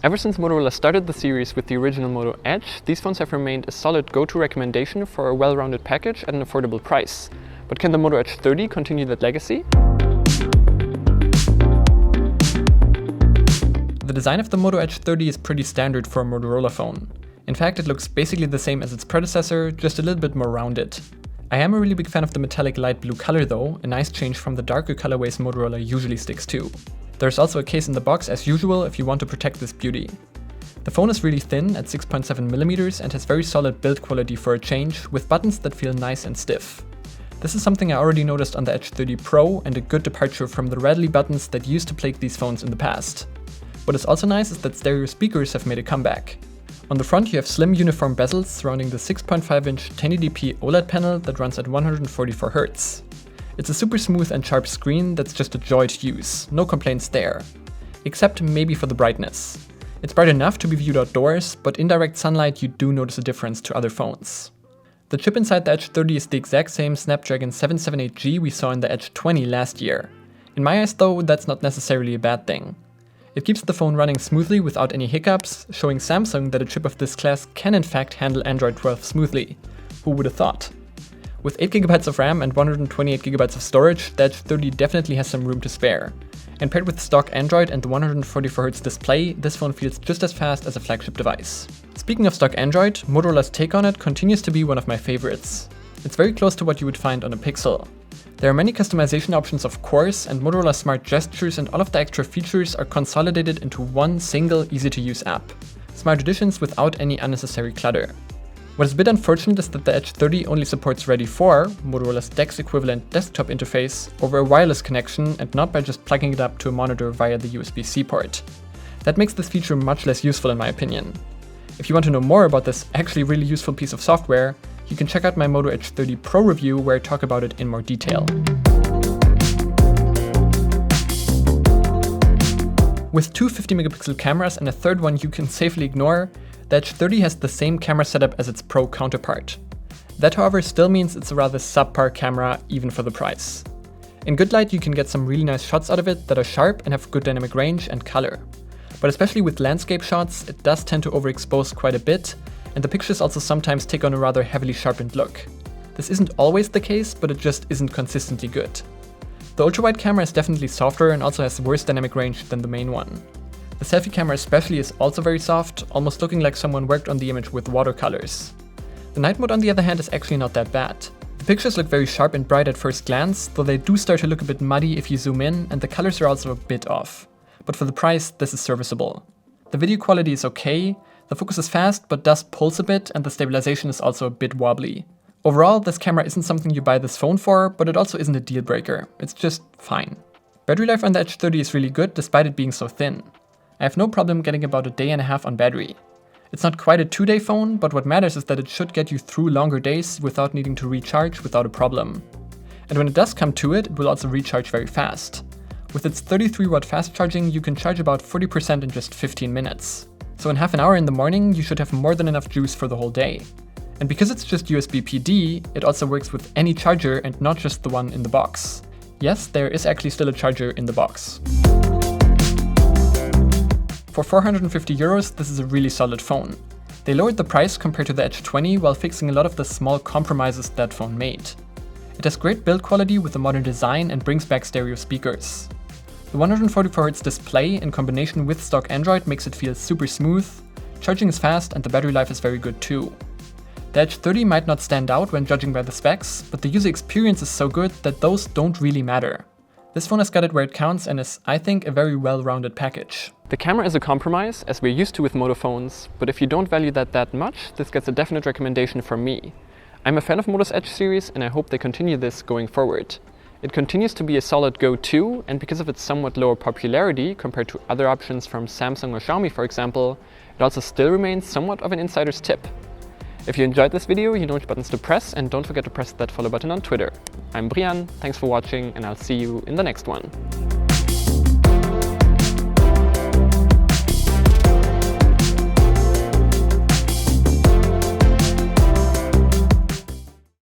Ever since Motorola started the series with the original Moto Edge, these phones have remained a solid go-to recommendation for a well-rounded package at an affordable price. But can the Moto Edge 30 continue that legacy? The design of the Moto Edge 30 is pretty standard for a Motorola phone. In fact, it looks basically the same as its predecessor, just a little bit more rounded. I am a really big fan of the metallic light blue color though, a nice change from the darker colorways Motorola usually sticks to. There's also a case in the box as usual if you want to protect this beauty. The phone is really thin at 6.7mm and has very solid build quality for a change, with buttons that feel nice and stiff. This is something I already noticed on the Edge 30 Pro and a good departure from the rattly buttons that used to plague these phones in the past. What is also nice is that stereo speakers have made a comeback. On the front you have slim uniform bezels surrounding the 6.5-inch 1080p OLED panel that runs at 144Hz. It's a super smooth and sharp screen that's just a joy to use, no complaints there. Except maybe for the brightness. It's bright enough to be viewed outdoors, but in direct sunlight you do notice a difference to other phones. The chip inside the Edge 30 is the exact same Snapdragon 778G we saw in the Edge 20 last year. In my eyes though, that's not necessarily a bad thing. It keeps the phone running smoothly without any hiccups, showing Samsung that a chip of this class can in fact handle Android 12 smoothly. Who would have thought? With 8GB of RAM and 128GB of storage, the Edge 30 definitely has some room to spare. And paired with stock Android and the 144Hz display, this phone feels just as fast as a flagship device. Speaking of stock Android, Motorola's take on it continues to be one of my favorites. It's very close to what you would find on a Pixel. There are many customization options of course, and Motorola's smart gestures and all of the extra features are consolidated into one single easy-to-use app. Smart additions without any unnecessary clutter. What is a bit unfortunate is that the Edge 30 only supports Ready 4, Motorola's DeX equivalent desktop interface, over a wireless connection and not by just plugging it up to a monitor via the USB-C port. That makes this feature much less useful in my opinion. If you want to know more about this actually really useful piece of software, you can check out my Moto Edge 30 Pro review where I talk about it in more detail. With two 50-megapixel cameras and a third one you can safely ignore, the Edge 30 has the same camera setup as its Pro counterpart. That however still means it's a rather subpar camera even for the price. In good light you can get some really nice shots out of it that are sharp and have good dynamic range and color. But especially with landscape shots, it does tend to overexpose quite a bit, and the pictures also sometimes take on a rather heavily sharpened look. This isn't always the case, but it just isn't consistently good. The ultra-wide camera is definitely softer and also has worse dynamic range than the main one. The selfie camera especially is also very soft, almost looking like someone worked on the image with watercolors. The night mode on the other hand is actually not that bad. The pictures look very sharp and bright at first glance, though they do start to look a bit muddy if you zoom in, and the colors are also a bit off. But for the price, this is serviceable. The video quality is okay, the focus is fast but does pulse a bit, and the stabilization is also a bit wobbly. Overall, this camera isn't something you buy this phone for, but it also isn't a deal breaker. It's just fine. Battery life on the Edge 30 is really good despite it being so thin. I have no problem getting about a day and a half on battery. It's not quite a 2-day phone, but what matters is that it should get you through longer days without needing to recharge without a problem. And when it does come to it, it will also recharge very fast. With its 33-watt fast charging, you can charge about 40% in just 15 minutes. So in half an hour in the morning, you should have more than enough juice for the whole day. And because it's just USB PD, it also works with any charger and not just the one in the box. Yes, there is actually still a charger in the box. For 450 euros, this is a really solid phone. They lowered the price compared to the Edge 20 while fixing a lot of the small compromises that phone made. It has great build quality with a modern design and brings back stereo speakers. The 144Hz display in combination with stock Android makes it feel super smooth, charging is fast and the battery life is very good too. The Edge 30 might not stand out when judging by the specs, but the user experience is so good that those don't really matter. This phone has got it where it counts and is, I think, a very well-rounded package. The camera is a compromise, as we're used to with Moto phones, but if you don't value that much, this gets a definite recommendation from me. I'm a fan of Moto's Edge series and I hope they continue this going forward. It continues to be a solid go-to, and because of its somewhat lower popularity compared to other options from Samsung or Xiaomi for example, it also still remains somewhat of an insider's tip. If you enjoyed this video, you know which buttons to press, and don't forget to press that follow button on Twitter. I'm Brian, thanks for watching, and I'll see you in the next one.